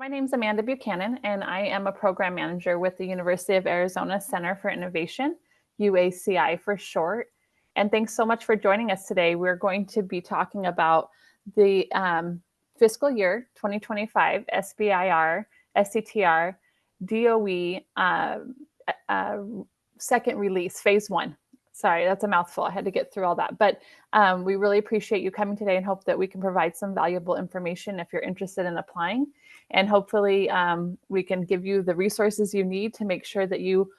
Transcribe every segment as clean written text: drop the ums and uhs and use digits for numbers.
My name is Amanda Buchanan, and I am a program manager with the University of Arizona Center for Innovation, UACI for short. And thanks so much for joining us today. We're going to be talking about the fiscal year 2025 SBIR, STTR, DOE second release, phase one. Sorry, that's a mouthful. I had to get through all that. But we really appreciate you coming today and hope that we can provide some valuable information if you're interested in applying. And hopefully we can give you the resources you need to make sure that you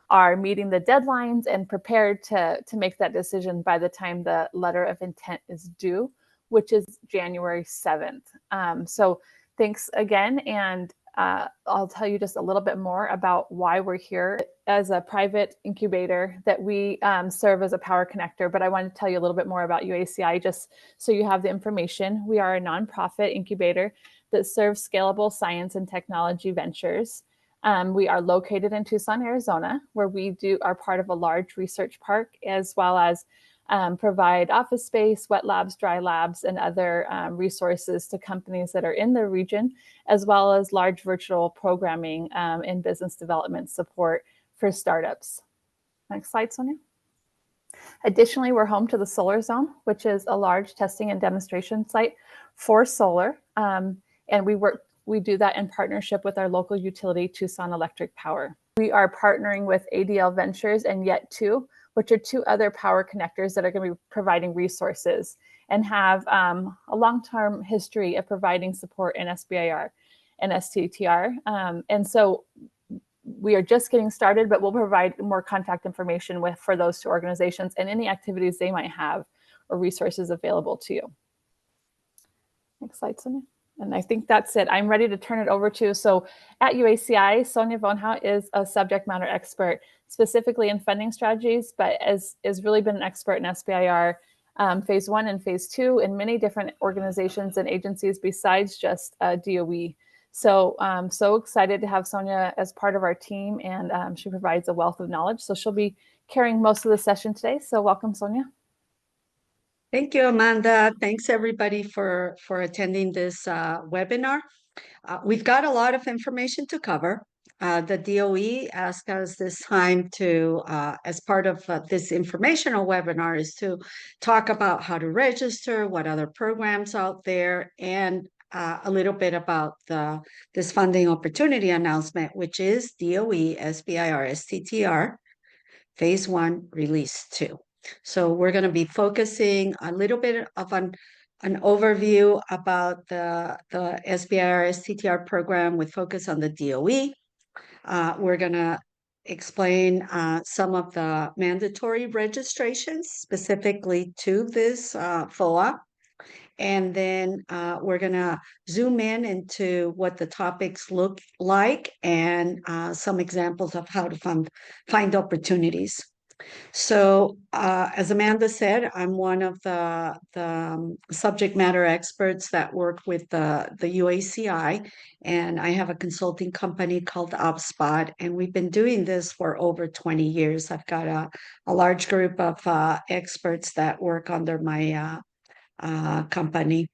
are meeting the deadlines and prepared to make that decision by the time the letter of intent is due, which is January 7th. So thanks again. And I'll tell you just a little bit more about why we're here as a private incubator that we serve as a power connector. But I want to tell you a little bit more about UACI just so you have the information. We are a nonprofit incubator that serves scalable science and technology ventures. We are located in Tucson, Arizona, where we are part of a large research park, as well as provide office space, wet labs, dry labs, and other resources to companies that are in the region, as well as large virtual programming and business development support for startups. Next slide, Sonia. Additionally, we're home to the Solar Zone, which is a large testing and demonstration site for solar. And we do that in partnership with our local utility, Tucson Electric Power. We are partnering with ADL Ventures and Yet2, which are two other power connectors that are going to be providing resources and have a long-term history of providing support in SBIR and STTR. And so we are just getting started, but we'll provide more contact information for those two organizations and any activities they might have or resources available to you. Next slide, Sonia. And I think that's it. I'm ready to turn it over to, so at UACI, Sonia Vohnout is a subject matter expert, specifically in funding strategies, but has really been an expert in SBIR phase one and phase two in many different organizations and agencies besides just DOE. So I'm so excited to have Sonia as part of our team, and she provides a wealth of knowledge. So she'll be carrying most of the session today. So welcome, Sonia. Thank you, Amanda. Thanks, everybody, for attending this webinar. We've got a lot of information to cover. The DOE asked us this time to, as part of this informational webinar, is to talk about how to register, what other programs out there, and a little bit about this funding opportunity announcement, which is DOE SBIR STTR Phase 1 Release 2. So we're going to be focusing a little bit of an overview about the SBIR STTR program with focus on the DOE. We're going to explain some of the mandatory registrations specifically to this FOA. And then we're going to zoom in into what the topics look like and some examples of how to find opportunities. So as Amanda said, I'm one of the subject matter experts that work with the UACI, and I have a consulting company called HubSpot, and we've been doing this for over 20 years. I've got a large group of experts that work under my company.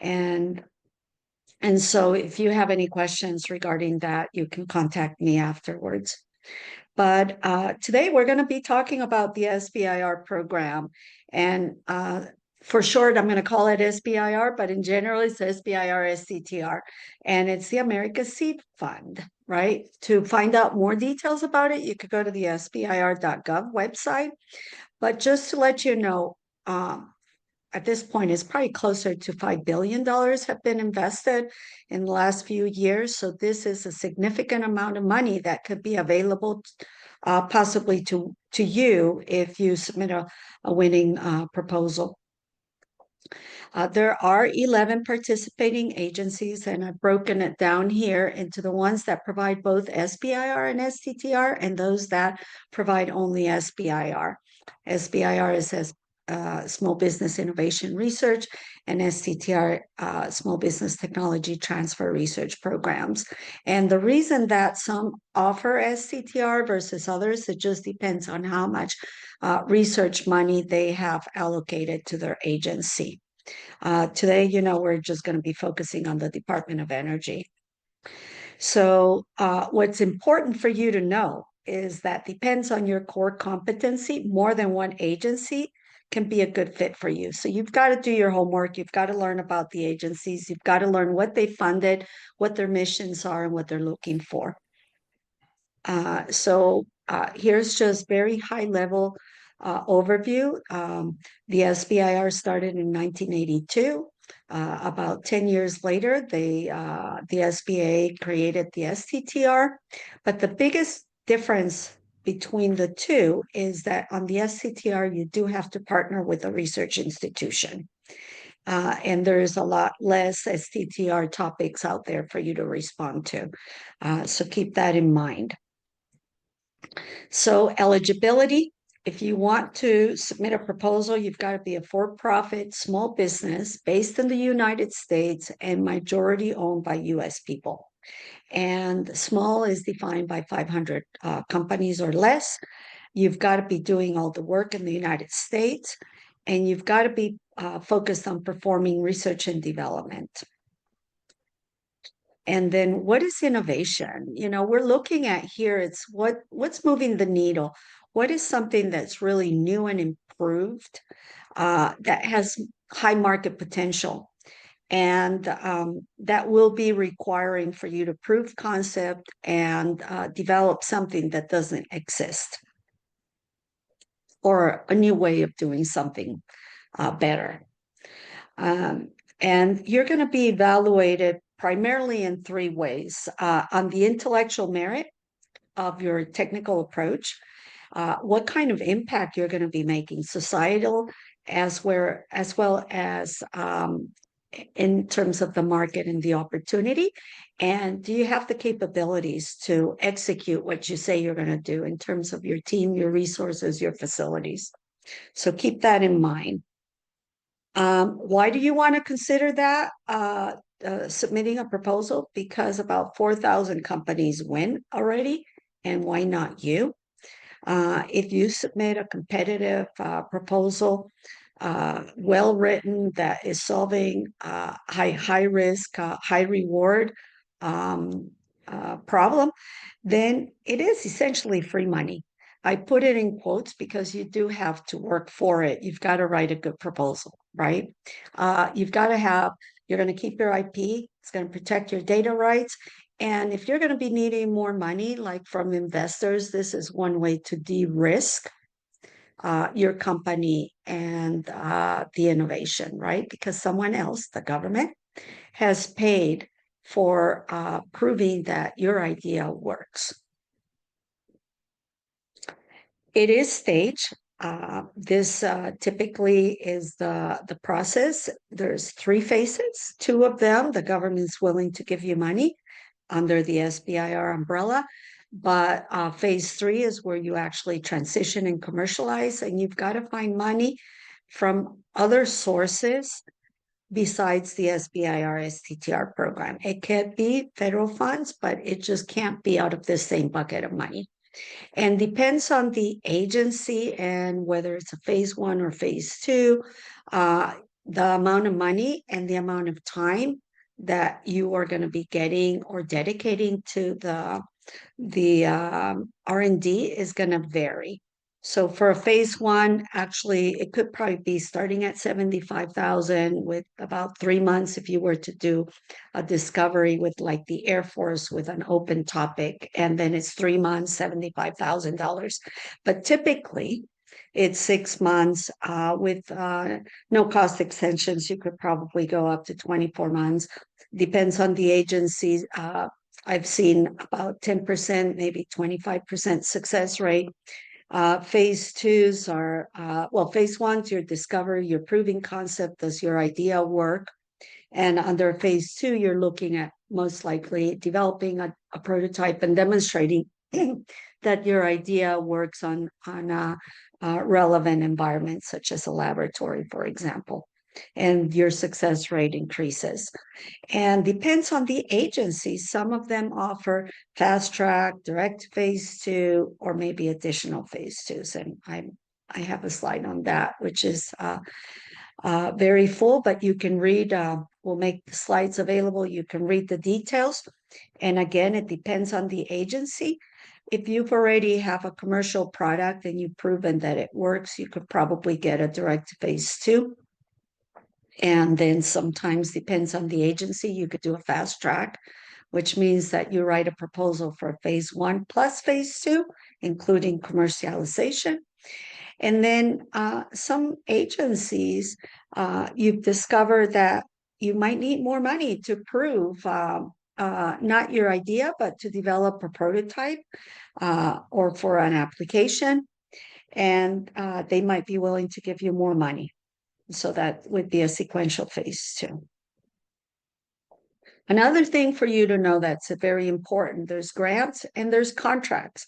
And so if you have any questions regarding that, you can contact me afterwards. But today we're going to be talking about the SBIR program. And for short, I'm going to call it SBIR, but in general, it's SBIR STTR. And it's the America Seed Fund, right? To find out more details about it, you could go to the SBIR.gov website. But just to let you know, at this point, it's probably closer to $5 billion have been invested in the last few years. So this is a significant amount of money that could be available possibly to you if you submit a winning proposal. There are 11 participating agencies, and I've broken it down here into the ones that provide both SBIR and STTR and those that provide only SBIR. SBIR is Small Business Innovation Research, and STTR, Small Business Technology Transfer Research Programs. And the reason that some offer STTR versus others, it just depends on how much research money they have allocated to their agency. Today, we're just going to be focusing on the Department of Energy. So what's important for you to know is that depends on your core competency. More than one agency can be a good fit for you. So you've got to do your homework. You've got to learn about the agencies. You've got to learn what they funded, what their missions are, and what they're looking for. So here's just very high level overview. The SBIR started in 1982. About 10 years later, the SBA created the STTR. But the biggest difference between the two is that on the STTR, you do have to partner with a research institution. And there's a lot less STTR topics out there for you to respond to. So keep that in mind. So eligibility, if you want to submit a proposal, you've got to be a for-profit small business based in the United States and majority owned by US people. And small is defined by 500 companies or less. You've got to be doing all the work in the United States, and you've got to be focused on performing research and development. And then what is innovation? You know, we're looking at here, it's what's moving the needle? What is something that's really new and improved that has high market potential? And that will be requiring for you to prove concept and develop something that doesn't exist, or a new way of doing something better. And you're going to be evaluated primarily in three ways: on the intellectual merit of your technical approach, what kind of impact you're going to be making, societal as well as in terms of the market and the opportunity, and do you have the capabilities to execute what you say you're going to do in terms of your team, your resources, your facilities. So keep that in mind. Why do you want to consider that submitting a proposal? Because about 4,000 companies win already, and why not you? If you submit a competitive proposal, well written, that is solving high risk, high reward problem, then it is essentially free money. I put it in quotes because you do have to work for it. You've got to write a good proposal, right? You've got to have, you're going to keep your IP, it's going to protect your data rights. And if you're going to be needing more money, like from investors, this is one way to de-risk your company and the innovation, right? Because someone else, the government, has paid for proving that your idea works. It is staged. This typically is the process. There's 3 phases. 2 of them, the government's willing to give you money under the SBIR umbrella. But phase 3 is where you actually transition and commercialize, and you've got to find money from other sources besides the SBIR STTR program. It can be federal funds, but it just can't be out of the same bucket of money. And depends on the agency and whether it's a phase 1 or phase 2, the amount of money and the amount of time that you are going to be getting or dedicating to the R&D is going to vary. So for a phase 1, actually, it could probably be starting at 75,000 with about 3 months if you were to do a discovery with like the Air Force with an open topic, and then it's 3 months, $75,000. But typically, it's 6 months with no cost extensions. You could probably go up to 24 months. Depends on the agency. I've seen about 10%, maybe 25% success rate. Phase 2s are, well, phase 1's your discovery, your proving concept, does your idea work? And under phase 2, you're looking at most likely developing a prototype and demonstrating that your idea works on relevant environments, such as a laboratory, for example, and your success rate increases. And depends on the agency. Some of them offer fast track, direct phase 2, or maybe additional phase 2s. And I have a slide on that, which is very full, but you can read, we'll make the slides available. You can read the details. And again, it depends on the agency. If you've already have a commercial product and you've proven that it works, you could probably get a direct phase 2. And then sometimes depends on the agency, you could do a fast track, which means that you write a proposal for phase 1 plus phase 2, including commercialization. And then some agencies, you've discovered that you might need more money to prove not your idea, but to develop a prototype or for an application. And they might be willing to give you more money. So that would be a sequential phase 2. Another thing for you to know that's very important, there's grants and there's contracts.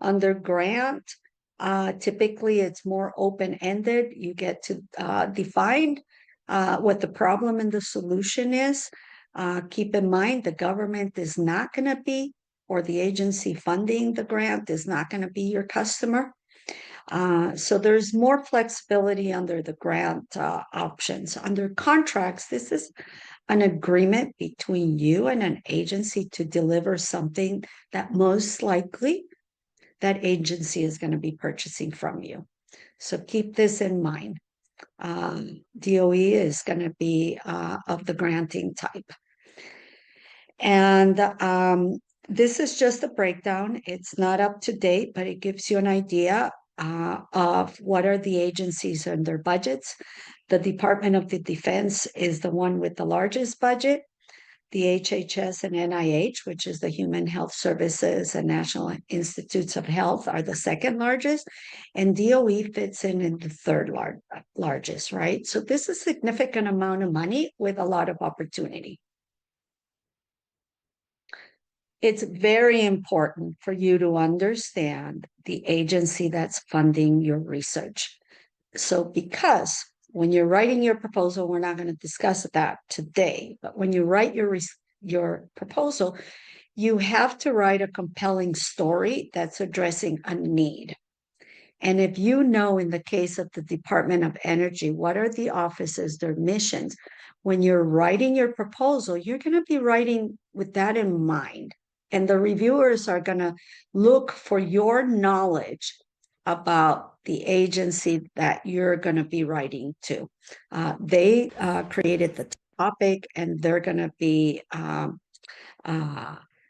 Under grant, typically it's more open-ended. You get to define what the problem and the solution is. Keep in mind, the government is not going to be, or the agency funding the grant is not going to be your customer. So there's more flexibility under the grant options. Under contracts, this is an agreement between you and an agency to deliver something that most likely that agency is going to be purchasing from you. So keep this in mind. DOE is going to be of the granting type. And this is just a breakdown. It's not up to date, but it gives you an idea of what are the agencies and their budgets. The Department of the Defense is the one with the largest budget. The HHS and NIH, which is the Human Health Services and National Institutes of Health, are the second largest, and DOE fits in the third largest, right? So this is a significant amount of money with a lot of opportunity. It's very important for you to understand the agency that's funding your research. So because when you're writing your proposal, we're not going to discuss that today, but when you write your proposal, you have to write a compelling story that's addressing a need. And if you know, in the case of the Department of Energy, what are the offices, their missions, when you're writing your proposal, you're going to be writing with that in mind. And the reviewers are going to look for your knowledge about the agency that you're going to be writing to. They created the topic, and they're going to be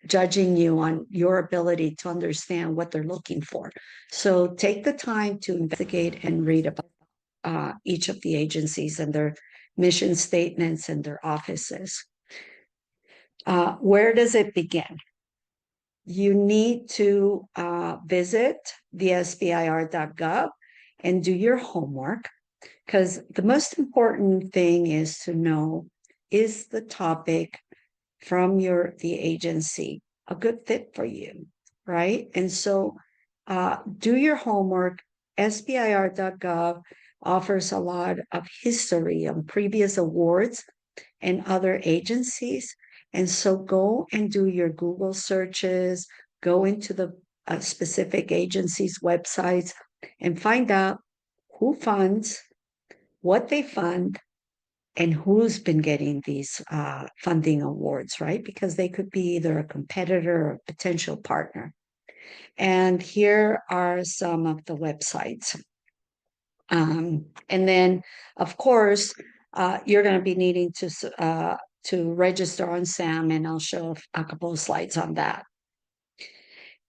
judging you on your ability to understand what they're looking for. So take the time to investigate and read about each of the agencies and their mission statements and their offices. Where does it begin? You need to visit the SBIR.gov and do your homework, because the most important thing is to know, is the topic from the agency a good fit for you, right? And so do your homework. SBIR.gov offers a lot of history on previous awards and other agencies. And so go and do your Google searches, go into the specific agency's websites and find out who funds, what they fund, and who's been getting these funding awards, right? Because they could be either a competitor or a potential partner. And here are some of the websites. And then, of course, you're going to be needing to register on SAM, and I'll show a couple of slides on that.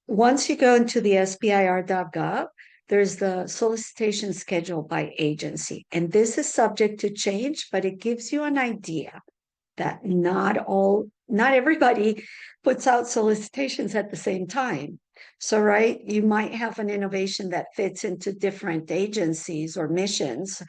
Once you go into the SBIR.gov, there's the solicitation schedule by agency, and this is subject to change, but it gives you an idea that not everybody puts out solicitations at the same time. So, right, you might have an innovation that fits into different agencies or missions.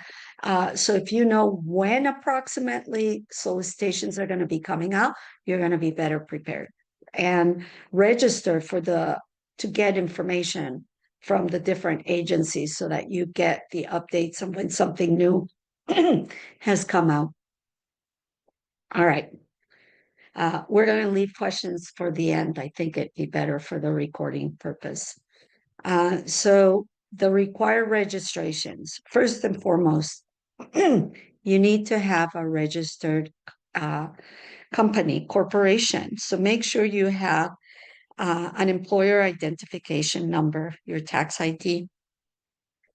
So if you know when approximately solicitations are going to be coming out, you're going to be better prepared. And register to get information from the different agencies so that you get the updates on when something new has come out. All right. We're going to leave questions for the end. I think it'd be better for the recording purpose. So the required registrations, first and foremost, you need to have a registered company, corporation. So make sure you have an employer identification number, your tax ID.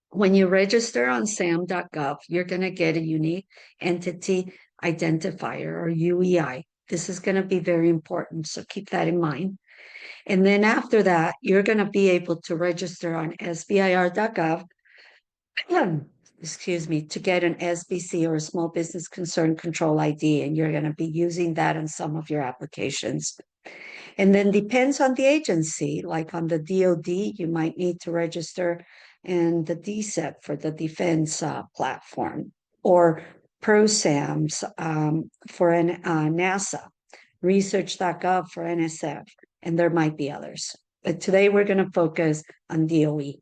When you register on sam.gov, you're going to get a unique entity identifier, or UEI. This is going to be very important, so keep that in mind. And then after that, you're going to be able to register on SBIR.gov, excuse me, to get an SBC, or a Small Business Concern Control ID, and you're going to be using that in some of your applications. And then depends on the agency, like on the DOD, you might need to register in the DSEP for the defense platform, or ProSAMS for NASA, research.gov for NSF, and there might be others. But today we're going to focus on DOE.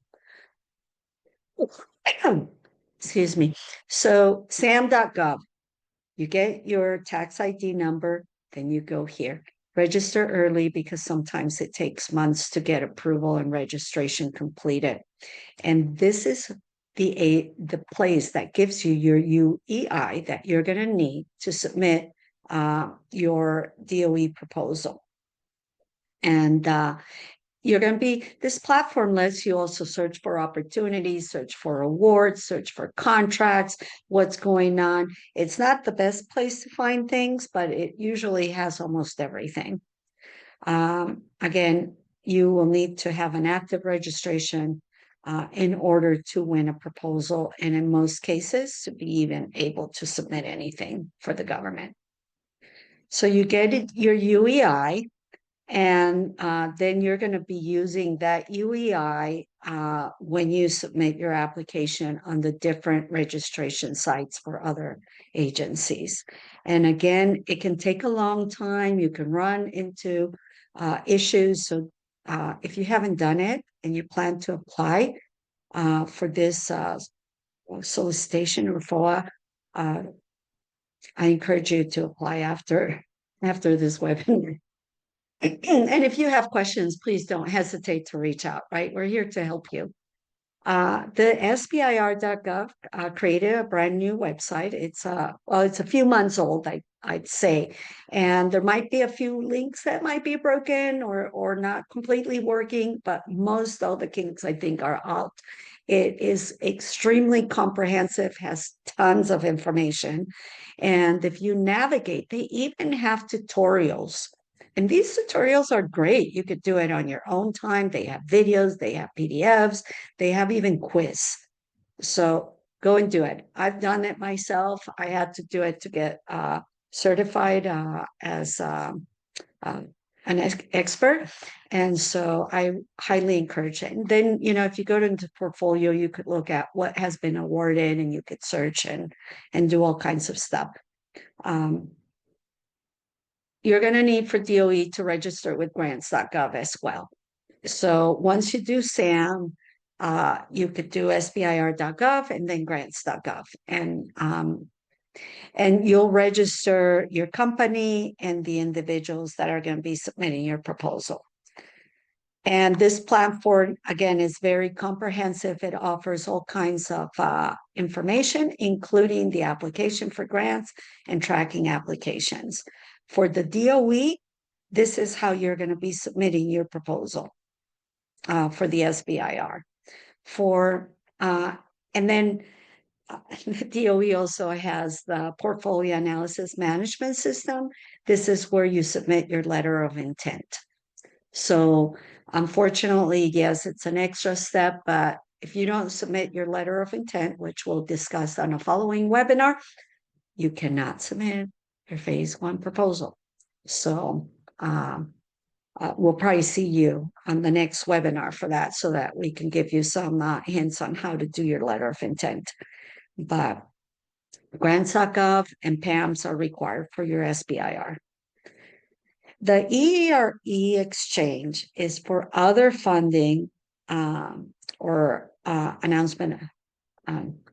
Excuse me. So sam.gov, you get your tax ID number, then you go here. Register early, because sometimes it takes months to get approval and registration completed. And this is the place that gives you your UEI that you're going to need to submit your DOE proposal. And you're going to be, this platform lets you also search for opportunities, search for awards, search for contracts, what's going on. It's not the best place to find things, but it usually has almost everything. Again, you will need to have an active registration in order to win a proposal, and in most cases, to be even able to submit anything for the government. So you get your UEI, and then you're going to be using that UEI when you submit your application on the different registration sites for other agencies. And again, it can take a long time. You can run into issues. So if you haven't done it and you plan to apply for this solicitation or FOA, I encourage you to apply after this webinar. And if you have questions, please don't hesitate to reach out, right? We're here to help you. The SBIR.gov created a brand new website. It's it's a few months old, I'd say. And there might be a few links that might be broken or not completely working, but most of the kinks, I think, are out. It is extremely comprehensive, has tons of information. And if you navigate, they even have tutorials. And these tutorials are great. You could do it on your own time. They have videos, they have PDFs, they have even quiz. So go and do it. I've done it myself. I had to do it to get certified as an expert. And so I highly encourage it. And then, if you go into portfolio, you could look at what has been awarded, and you could search and do all kinds of stuff. You're going to need for DOE to register with grants.gov as well. So once you do SAM, you could do SBIR.gov and then grants.gov. And you'll register your company and the individuals that are going to be submitting your proposal. And this platform, again, is very comprehensive. It offers all kinds of information, including the application for grants and tracking applications. For the DOE, this is how you're going to be submitting your proposal for the SBIR. And then the DOE also has the portfolio analysis management system. This is where you submit your letter of intent. So unfortunately, yes, it's an extra step, but if you don't submit your letter of intent, which we'll discuss on a following webinar, you cannot submit your phase 1 proposal. So we'll probably see you on the next webinar for that, so that we can give you some hints on how to do your letter of intent. But grants.gov and PAMS are required for your SBIR. The EERE exchange is for other funding or announcement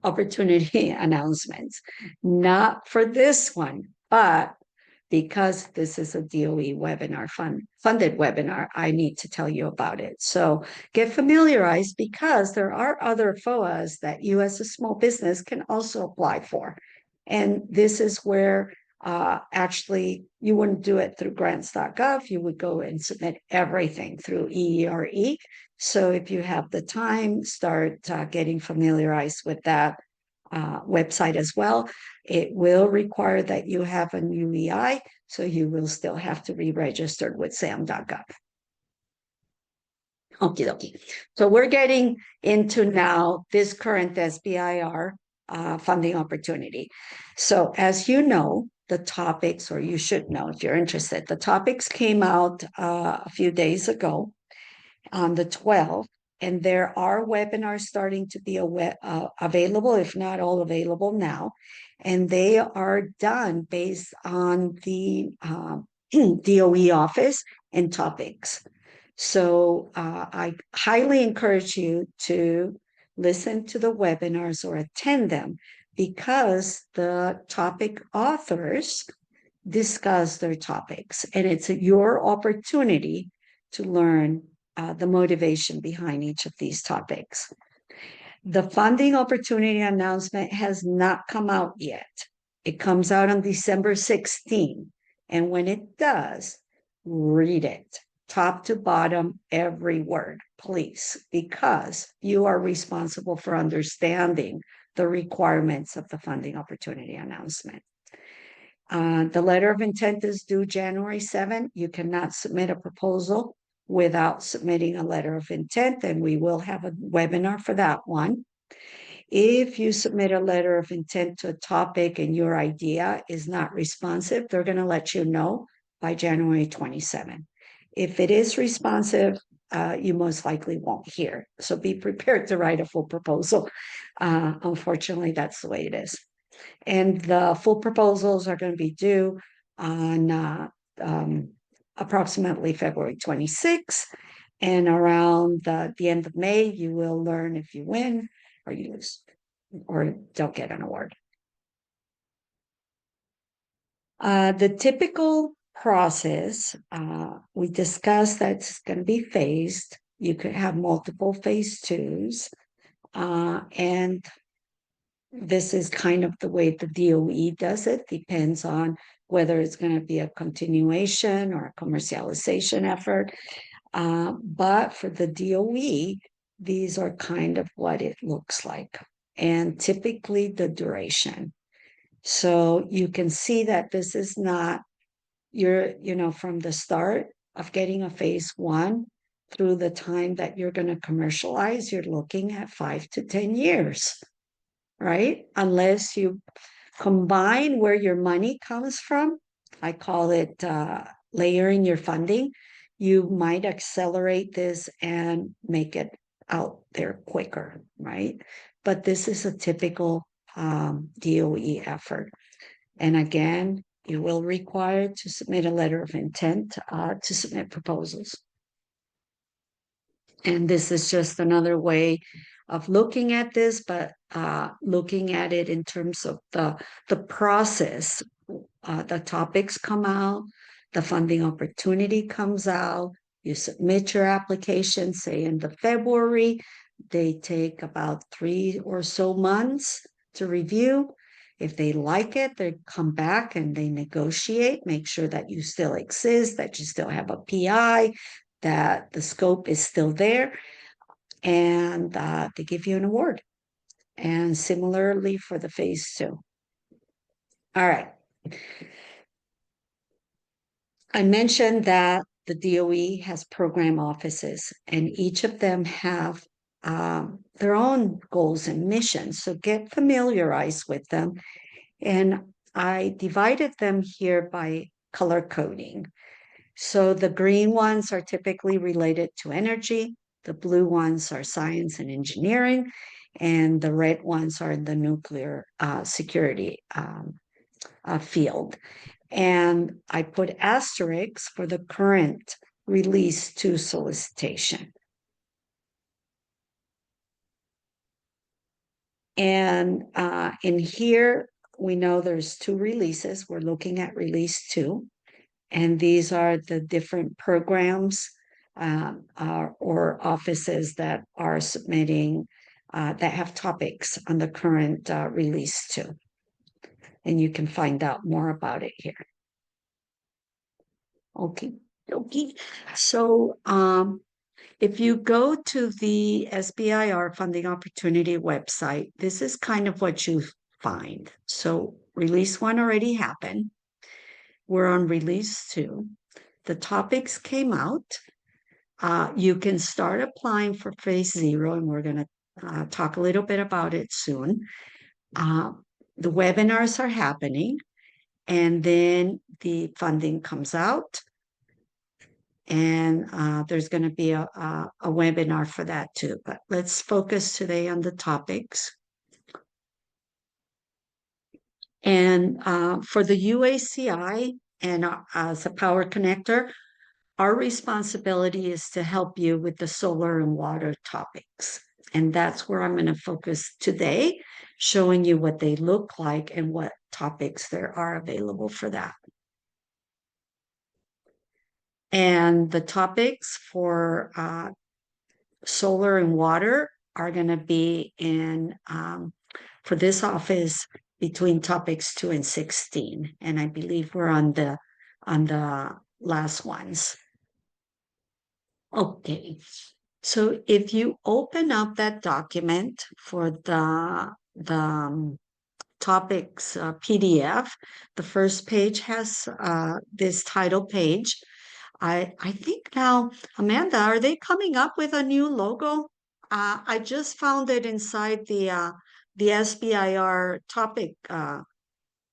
opportunity announcements, not for this one, but because this is a DOE webinar, funded webinar, I need to tell you about it. So get familiarized, because there are other FOAs that you as a small business can also apply for. And this is where Actually, you wouldn't do it through grants.gov. You would go and submit everything through EERE. So if you have the time, start getting familiarized with that website as well. It will require that you have a UEI, so you will still have to be registered with SAM.gov. Okie dokie. So we're getting into now this current SBIR funding opportunity. So as you know, the topics, or you should know if you're interested, the topics came out a few days ago on the 12th, and there are webinars starting to be available, if not all available now, and they are done based on the DOE office and topics. So I highly encourage you to listen to the webinars or attend them, because the topic authors discuss their topics, and it's your opportunity to learn the motivation behind each of these topics. The funding opportunity announcement has not come out yet. It comes out on December 16th. And when it does, read it, top to bottom, every word, please, because you are responsible for understanding the requirements of the funding opportunity announcement. The letter of intent is due January 7th. You cannot submit a proposal without submitting a letter of intent, and we will have a webinar for that one. If you submit a letter of intent to a topic and your idea is not responsive, they're going to let you know by January 27th. If it is responsive, you most likely won't hear. So be prepared to write a full proposal. Unfortunately, that's the way it is. And the full proposals are going to be due on approximately February 26th. And around the end of May, you will learn if you win or you lose or don't get an award. The typical process, we discussed that it's going to be phased. You could have multiple phase twos. And this is kind of the way the DOE does it. Depends on whether it's going to be a continuation or a commercialization effort. But for the DOE, these are kind of what it looks like, and typically the duration. So you can see that this is not from the start of getting a phase one through the time that you're going to commercialize, you're looking at 5 to 10 years, right? Unless you combine where your money comes from. I call it layering your funding. You might accelerate this and make it out there quicker, right? But this is a typical DOE effort. And again, you will require to submit a letter of intent to submit proposals. And this is just another way of looking at this, but looking at it in terms of the process. The topics come out, the funding opportunity comes out, you submit your application, say in the February, they take about 3 or so months to review. If they like it, they come back and they negotiate, make sure that you still exist, that you still have a PI, that the scope is still there, and they give you an award. And similarly for the phase two. All right. I mentioned that the DOE has program offices, and each of them have their own goals and missions. So get familiarized with them. And I divided them here by color coding. So the green ones are typically related to energy. The blue ones are science and engineering. And the red ones are in the nuclear security field. And I put asterisks for the current release 2 solicitation. And in here, we know there's 2 releases. We're looking at release 2. And these are the different programs or offices that are submitting, that have topics on the current release 2. and you can find out more about it here. Okay. So if you go to the SBIR Funding Opportunity website, this is kind of what you find. So release 1 already happened. We're on release 2. The topics came out. You can start applying for phase 0, and we're going to talk a little bit about it soon. The webinars are happening, and then the funding comes out, and there's going to be a webinar for that too. But let's focus today on the topics. And for the UACI and as a power connector, our responsibility is to help you with the solar and water topics. And that's where I'm going to focus today, showing you what they look like and what topics there are available for that. And the topics for solar and water are going to be in, for this office, between topics 2 and 16. And I believe we're on the last ones. Okay. So if you open up that document for the topics PDF, the first page has this title page. I think now, Amanda, are they coming up with a new logo? I just found it inside the SBIR topic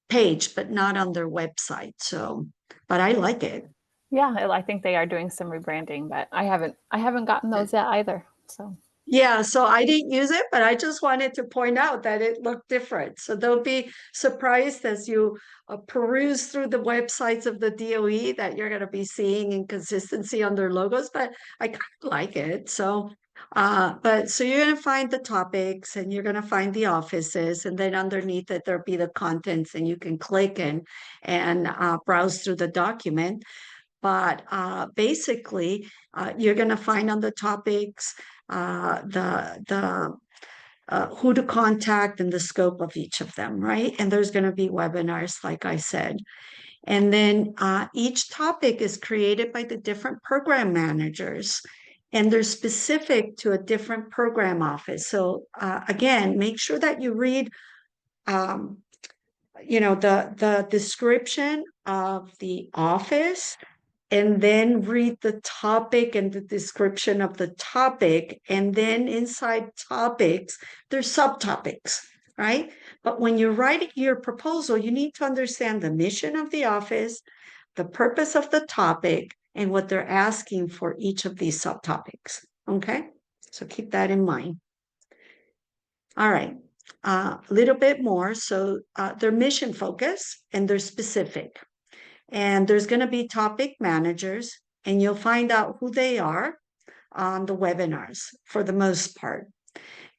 page, but not on their website. So, but I like it. Yeah, I think they are doing some rebranding, but I haven't gotten those yet either. So yeah, so I didn't use it, but I just wanted to point out that it looked different. So they'll be surprised as you peruse through the websites of the DOE that you're going to be seeing inconsistency on their logos, but I kind of like it. So, so you're going to find the topics and you're going to find the offices, and then underneath it, there'll be the contents, and you can click and browse through the document. But basically, you're going to find on the topics who to contact and the scope of each of them, right? And there's going to be webinars, like I said. And then each topic is created by the different program managers, and they're specific to a different program office. So again, make sure that you read the description of the office, and then read the topic and the description of the topic. And then inside topics, there's subtopics, right? But when you're writing your proposal, you need to understand the mission of the office, the purpose of the topic, and what they're asking for each of these subtopics, okay? So keep that in mind. All right, a little bit more. So they're mission focused and they're specific. And there's going to be topic managers, and you'll find out who they are on the webinars for the most part.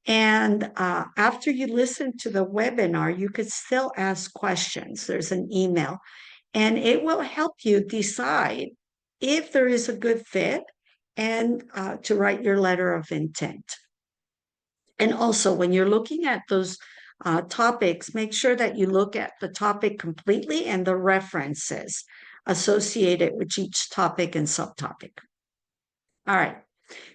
And after you listen to the webinar, you could still ask questions. There's an email, and it will help you decide if there is a good fit and to write your letter of intent. And also, when you're looking at those topics, make sure that you look at the topic completely and the references associated with each topic and subtopic. All right.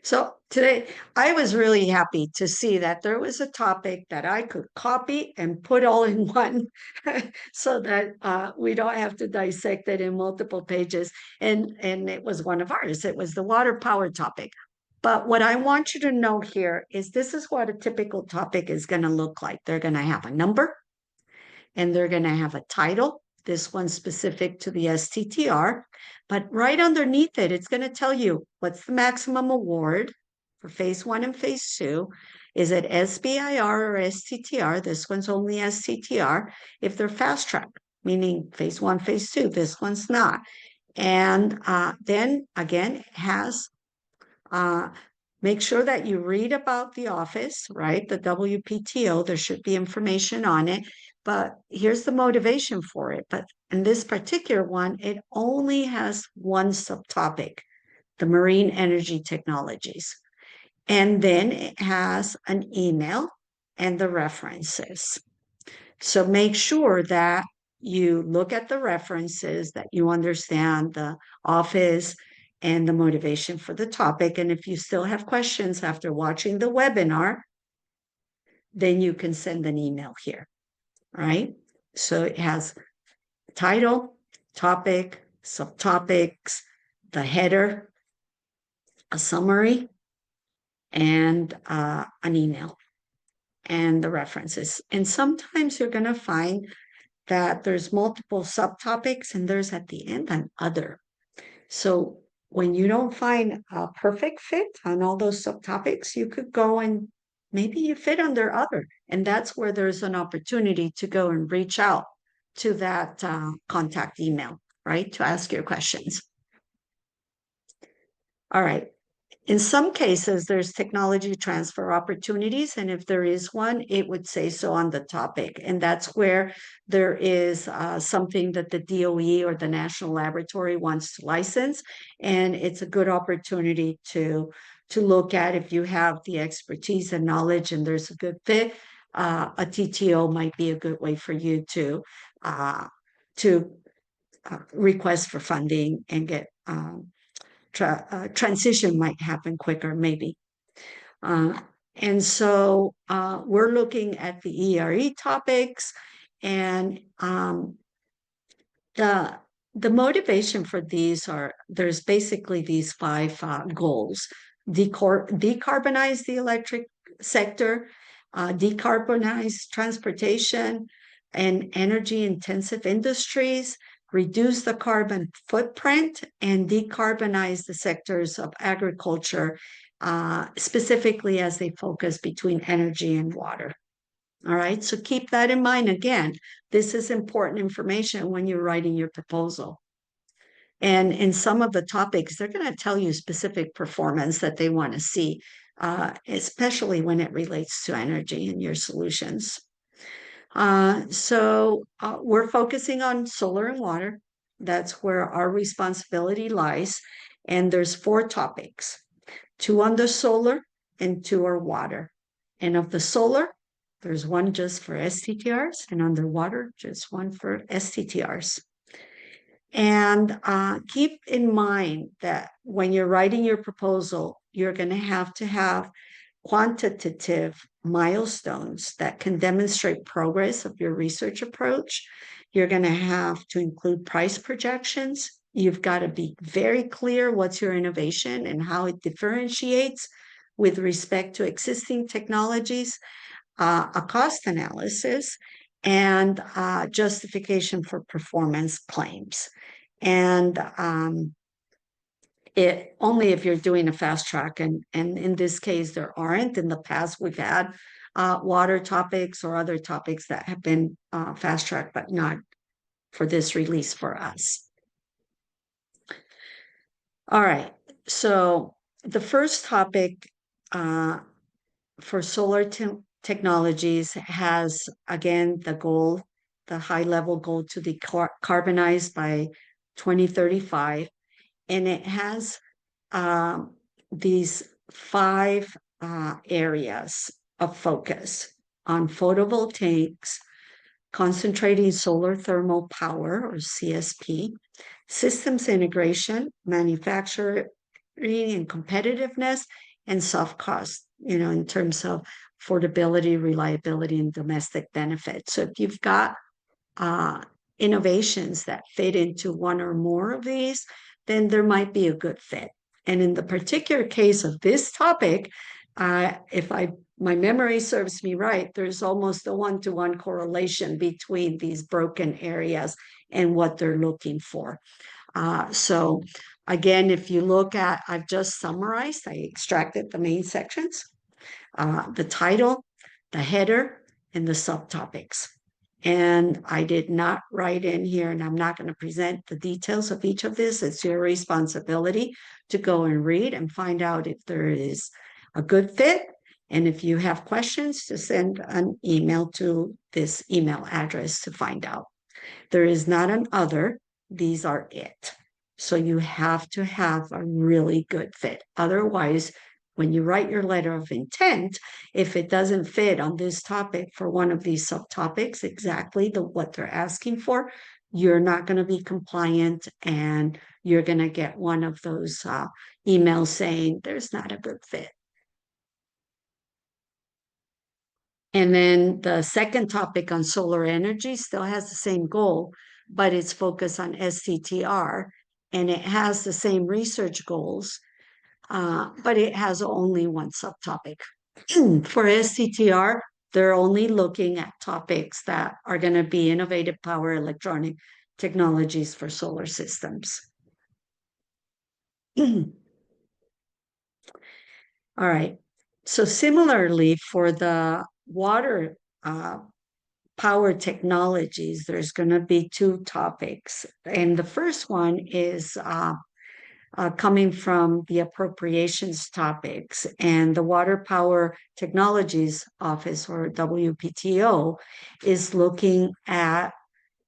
So today, I was really happy to see that there was a topic that I could copy and put all in one so that we don't have to dissect it in multiple pages. And it was one of ours. It was the water power topic. But what I want you to know here is this is what a typical topic is going to look like. They're going to have a number, and they're going to have a title. This one's specific to the STTR. But right underneath it, it's going to tell you what's the maximum award for phase 1 and phase 2. Is it SBIR or STTR? This one's only STTR. If they're fast track, meaning phase 1, phase 2, this one's not. And then again, it has make sure that you read about the office, right? The WPTO, there should be information on it, but here's the motivation for it. But in this particular one, it only has one subtopic, the marine energy technologies. And then it has an email and the references. So make sure that you look at the references, that you understand the office and the motivation for the topic. And if you still have questions after watching the webinar, then you can send an email here, right? So it has title, topic, subtopics, the header, a summary, and an email, and the references. And sometimes you're going to find that there's multiple subtopics, and there's at the end an other. So when you don't find a perfect fit on all those subtopics, you could go and maybe you fit under other. And that's where there's an opportunity to go and reach out to that contact email, right, to ask your questions. All right. In some cases, there's technology transfer opportunities, and if there is one, it would say so on the topic. And that's where there is something that the DOE or the National Laboratory wants to license, and it's a good opportunity to look at if you have the expertise and knowledge and there's a good fit. A TTO might be a good way for you to request for funding and get transition might happen quicker, maybe. And so we're looking at the EERE topics, and the motivation for these there's basically these 5 goals: decarbonize the electric sector, decarbonize transportation and energy intensive industries, reduce the carbon footprint, and decarbonize the sectors of agriculture, specifically as they focus between energy and water. All right, so keep that in mind. Again, this is important information when you're writing your proposal. And in some of the topics, they're going to tell you specific performance that they want to see, especially when it relates to energy and your solutions. So we're focusing on solar and water. That's where our responsibility lies. And there's 4 topics: 2 on the solar and 2 are water. And of the solar, there's 1 just for STTRs, and on the water, just 1 for STTRs. And keep in mind that when you're writing your proposal, you're going to have quantitative milestones that can demonstrate progress of your research approach. You're going to have to include price projections. You've got to be very clear what's your innovation and how it differentiates with respect to existing technologies, a cost analysis, and justification for performance claims. And it only if you're doing a fast track, and in this case there aren't. In the past we've had water topics or other topics that have been fast track, but not for this release for us. All right, so the first topic for solar technologies has, again, the goal, the high level goal to decarbonize by 2035. And it has these 5 areas of focus on photovoltaics, concentrating solar thermal power, or CSP, systems integration, manufacturing and competitiveness, and soft cost, in terms of affordability, reliability, and domestic benefit. So if you've got innovations that fit into 1 or more of these, then there might be a good fit. And in the particular case of this topic, if my memory serves me right, there's almost a 1-to-1 correlation between these broken areas and what they're looking for. So again, if you look at, I've just summarized, I extracted the main sections, the title, the header, and the subtopics. And I did not write in here, and I'm not going to present the details of each of this. It's your responsibility to go and read and find out if there is a good fit. And if you have questions, to send an email to this email address to find out. There is not an other. These are it. So you have to have a really good fit. Otherwise, when you write your letter of intent, if it doesn't fit on this topic for one of these subtopics, exactly what they're asking for, you're not going to be compliant, and you're going to get one of those emails saying there's not a good fit. And then the second topic on solar energy still has the same goal, but it's focused on STTR, and it has the same research goals, but it has only one subtopic. For STTR, they're only looking at topics that are going to be innovative power electronic technologies for solar systems. All right. So similarly, for the water power technologies, there's going to be two topics. And the first one is coming from the appropriations topics, and the Water Power Technologies Office, or WPTO, is looking at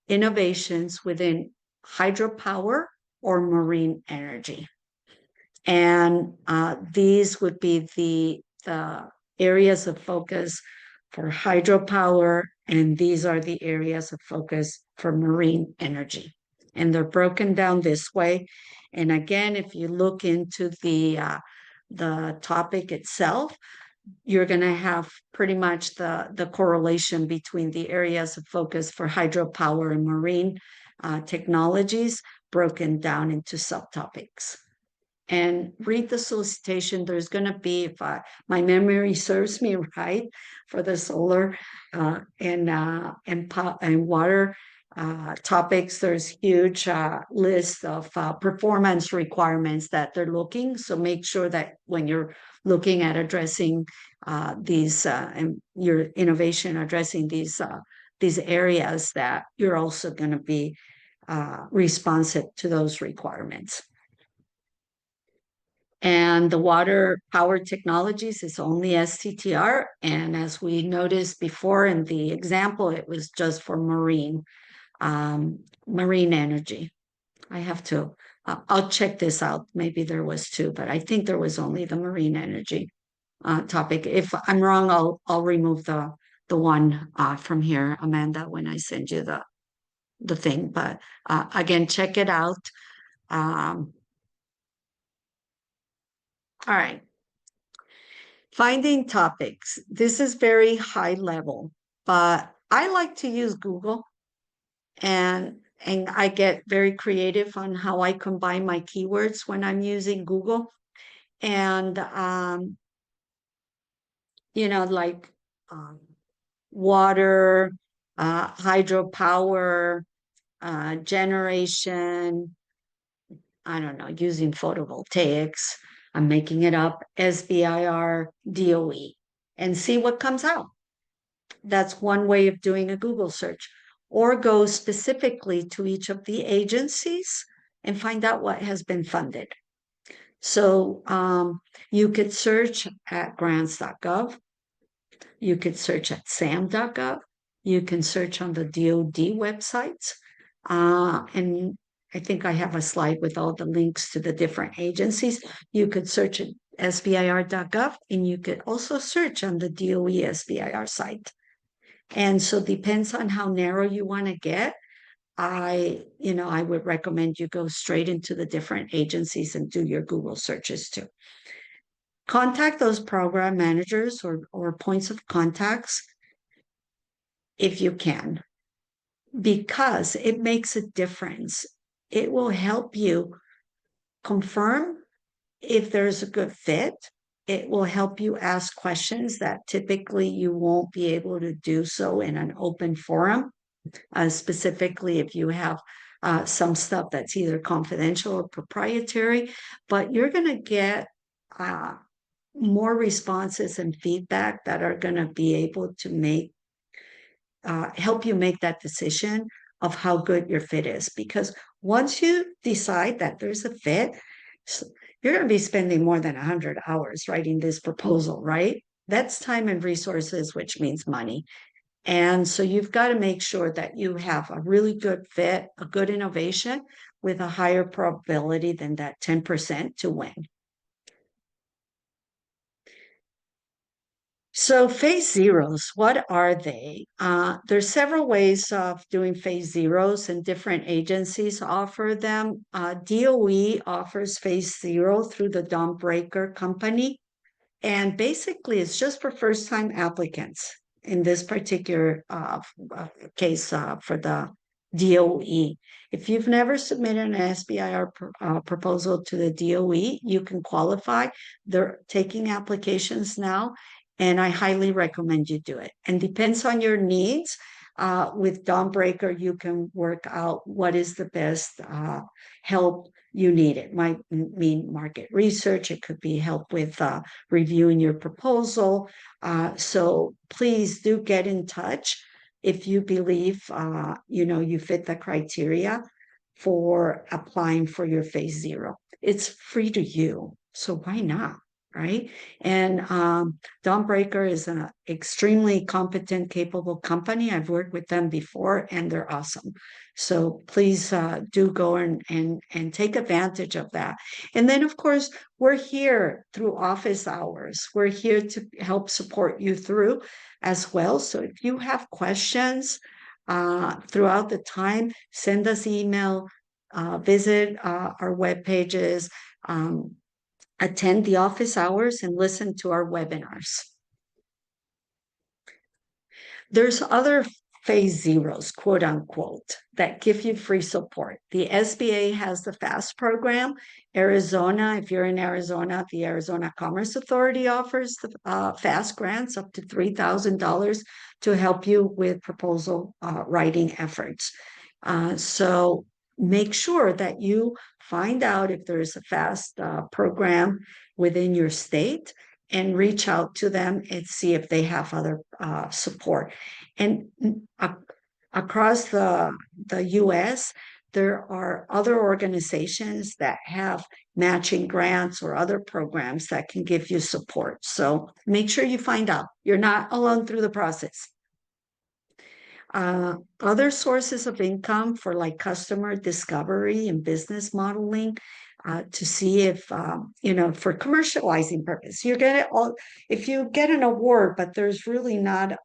innovations within hydropower or marine energy. And these would be the areas of focus for hydropower, and these are the areas of focus for marine energy. And they're broken down this way. And again, if you look into the topic itself, you're going to have pretty much the correlation between the areas of focus for hydropower and marine technologies broken down into subtopics. And read the solicitation. There's going to be, if my memory serves me right, for the solar and water topics, there's huge list of performance requirements that they're looking. So make sure that when you're looking at addressing these and your innovation addressing these areas, that you're also going to be responsive to those requirements. And the water power technologies is only STTR. And as we noticed before in the example, it was just for marine energy. I have to, I'll check this out. Maybe there was two, but I think there was only the marine energy topic. If I'm wrong, I'll remove the one from here, Amanda, when I send you the thing. But again, check it out. All right. Finding topics. This is very high level, but I like to use Google, and I get very creative on how I combine my keywords when I'm using Google. And, like water, hydropower, generation, I don't know, using photovoltaics, I'm making it up, SBIR, DOE, and see what comes out. That's one way of doing a Google search. Or go specifically to each of the agencies and find out what has been funded. So you could search at grants.gov. You could search at sam.gov. You can search on the DOD websites. And I think I have a slide with all the links to the different agencies. You could search at SBIR.gov, and you could also search on the DOE SBIR site. And so depends on how narrow you want to get. I would recommend you go straight into the different agencies and do your Google searches too. Contact those program managers or points of contacts if you can, because it makes a difference. It will help you confirm if there's a good fit. It will help you ask questions that typically you won't be able to do so in an open forum, specifically if you have some stuff that's either confidential or proprietary, but you're going to get more responses and feedback that are going to be able to help you make that decision of how good your fit is. Because once you decide that there's a fit, you're going to be spending more than 100 hours writing this proposal, right? That's time and resources, which means money. And so you've got to make sure that you have a really good fit, a good innovation with a higher probability than that 10% to win. So phase zeros, what are they? There's several ways of doing phase zeros, and different agencies offer them. DOE offers phase zero through the Dawnbreaker company. And basically, it's just for first-time applicants in this particular case for the DOE. If you've never submitted an SBIR proposal to the DOE, you can qualify. They're taking applications now, and I highly recommend you do it. And depends on your needs. With Dawnbreaker, you can work out what is the best help you need. It might mean market research. It could be help with reviewing your proposal. So please do get in touch if you believe you fit the criteria for applying for your phase zero. It's free to you, so why not? Right? And Dawnbreaker is an extremely competent, capable company. I've worked with them before, and they're awesome. So please do go and take advantage of that. And then, of course, we're here through office hours. We're here to help support you through as well. So if you have questions throughout the time, send us email, visit our web pages, attend the office hours, and listen to our webinars. There's other phase zeros, quote unquote, that give you free support. The SBA has the FAST program. Arizona, if you're in Arizona, the Arizona Commerce Authority offers the FAST grants up to $3,000 to help you with proposal writing efforts. So make sure that you find out if there's a FAST program within your state, and reach out to them and see if they have other support. And across the US, there are other organizations that have matching grants or other programs that can give you support. So make sure you find out. You're not alone through the process. Other sources of income for like customer discovery and business modeling, to see if, for commercializing purpose, you're gonna if you get an award, but there's really not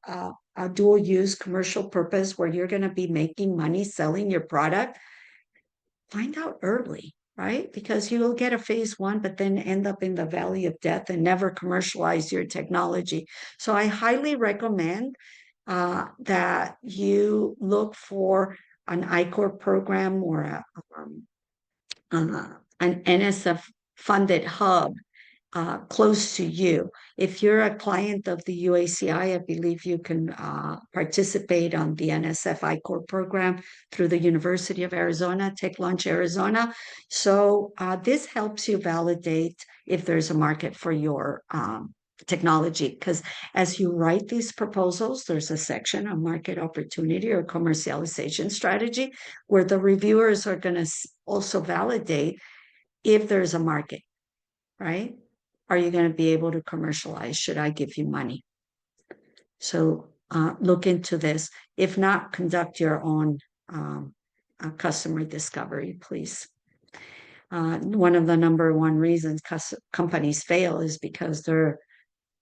a dual use commercial purpose where you're gonna be making money selling your product, find out early, right? Because you will get a phase one, but then end up in the valley of death and never commercialize your technology. So I highly recommend that you look for an I-Corps program or an NSF funded hub close to you. If you're a client of the UACI, I believe you can participate on the NSF I-Corps program through the University of Arizona, Tech Launch Arizona. So this helps you validate if there's a market for your technology, because as you write these proposals, there's a section on market opportunity or commercialization strategy where the reviewers are going to also validate if there's a market, right? Are you going to be able to commercialize? Should I give you money? So look into this. If not, conduct your own customer discovery, please. One of the number one reasons companies fail is because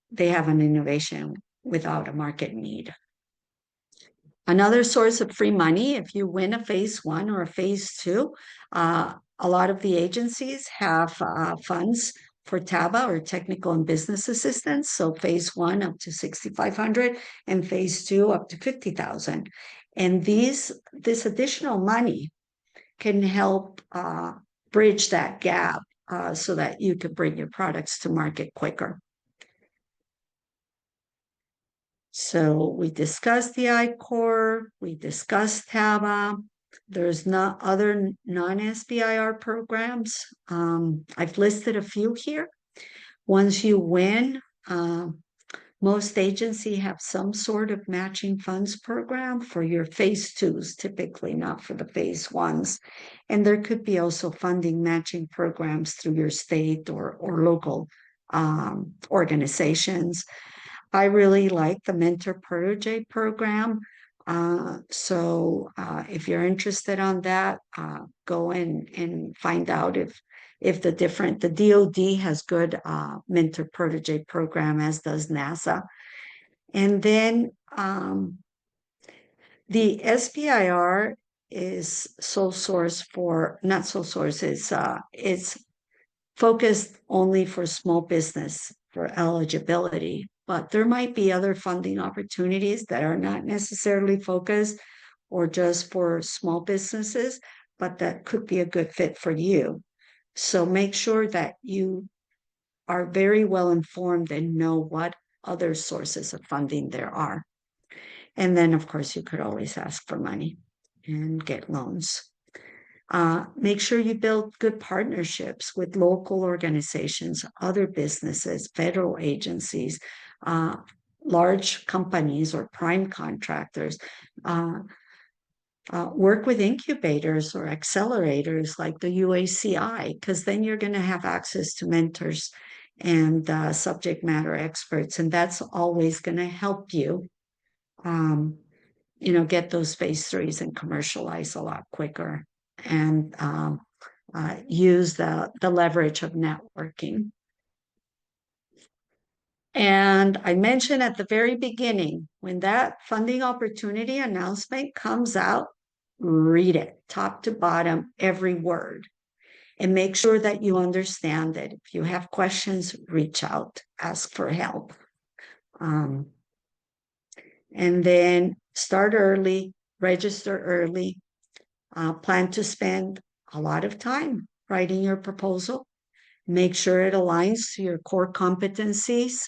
they have an innovation without a market need. Another source of free money, if you win a phase one or a phase two, a lot of the agencies have funds for TABA or technical and business assistance. So phase one up to 6,500 and phase two up to 50,000. And this additional money can help bridge that gap so that you can bring your products to market quicker. So we discussed the I-Corps, we discussed TABA. There's not other non-SBIR programs. I've listed a few here. Once you win, most agencies have some sort of matching funds program for your phase twos, typically not for the phase ones. And there could be also funding matching programs through your state or local organizations. I really like the Mentor Protege program. So if you're interested on that, go and find out if the DOD has good Mentor Protege program, as does NASA. And then the SBIR is sole source for, not sole source, it's focused only for small business for eligibility, but there might be other funding opportunities that are not necessarily focused or just for small businesses, but that could be a good fit for you. So make sure that you are very well informed and know what other sources of funding there are. And then, of course, you could always ask for money and get loans. Make sure you build good partnerships with local organizations, other businesses, federal agencies, large companies or prime contractors. Work with incubators or accelerators like the UACI, because then you're going to have access to mentors and subject matter experts, and that's always going to help you, get those phase 3s and commercialize a lot quicker, and use the leverage of networking. And I mentioned at the very beginning, when that funding opportunity announcement comes out, read it top to bottom, every word, and make sure that you understand it. If you have questions, reach out, ask for help. And then start early, register early, plan to spend a lot of time writing your proposal. Make sure it aligns to your core competencies,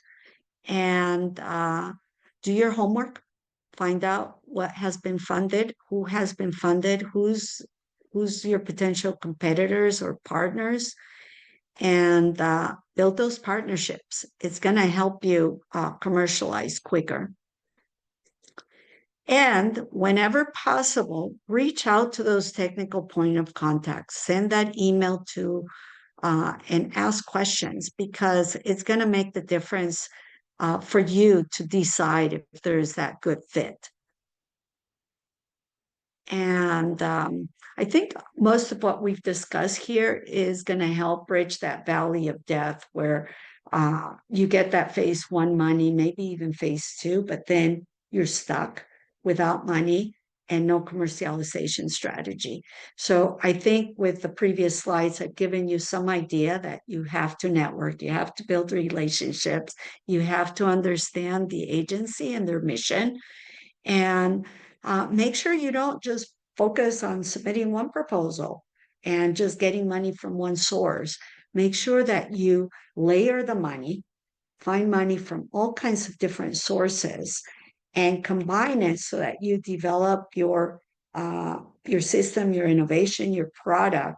and do your homework. Find out what has been funded, who has been funded, who's your potential competitors or partners, and build those partnerships. It's going to help you commercialize quicker. And whenever possible, reach out to those technical point of contacts. Send that email to and ask questions, because it's going to make the difference for you to decide if there's that good fit. And I think most of what we've discussed here is going to help bridge that valley of death where you get that phase 1 money, maybe even phase 2, but then you're stuck without money and no commercialization strategy. So I think with the previous slides, I've given you some idea that you have to network, you have to build relationships, you have to understand the agency and their mission, and make sure you don't just focus on submitting one proposal and just getting money from one source. Make sure that you layer the money, find money from all kinds of different sources, and combine it so that you develop your system, your innovation, your product,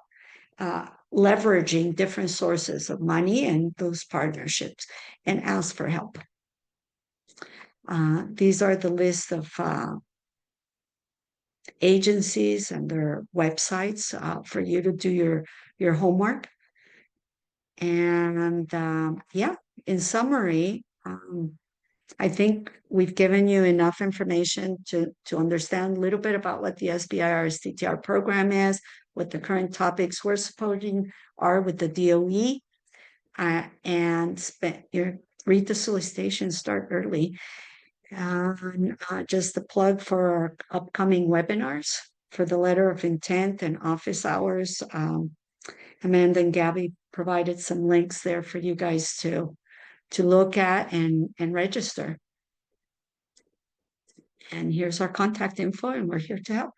leveraging different sources of money and those partnerships, and ask for help. These are the list of agencies and their websites for you to do your homework. And yeah, in summary, I think we've given you enough information to understand a little bit about what the SBIR STTR program is, what the current topics we're supporting are with the DOE, and read the solicitation, start early. Just the plug for our upcoming webinars for the letter of intent and office hours. Amanda and Gabby provided some links there for you guys to look at and register. And here's our contact info, and we're here to help.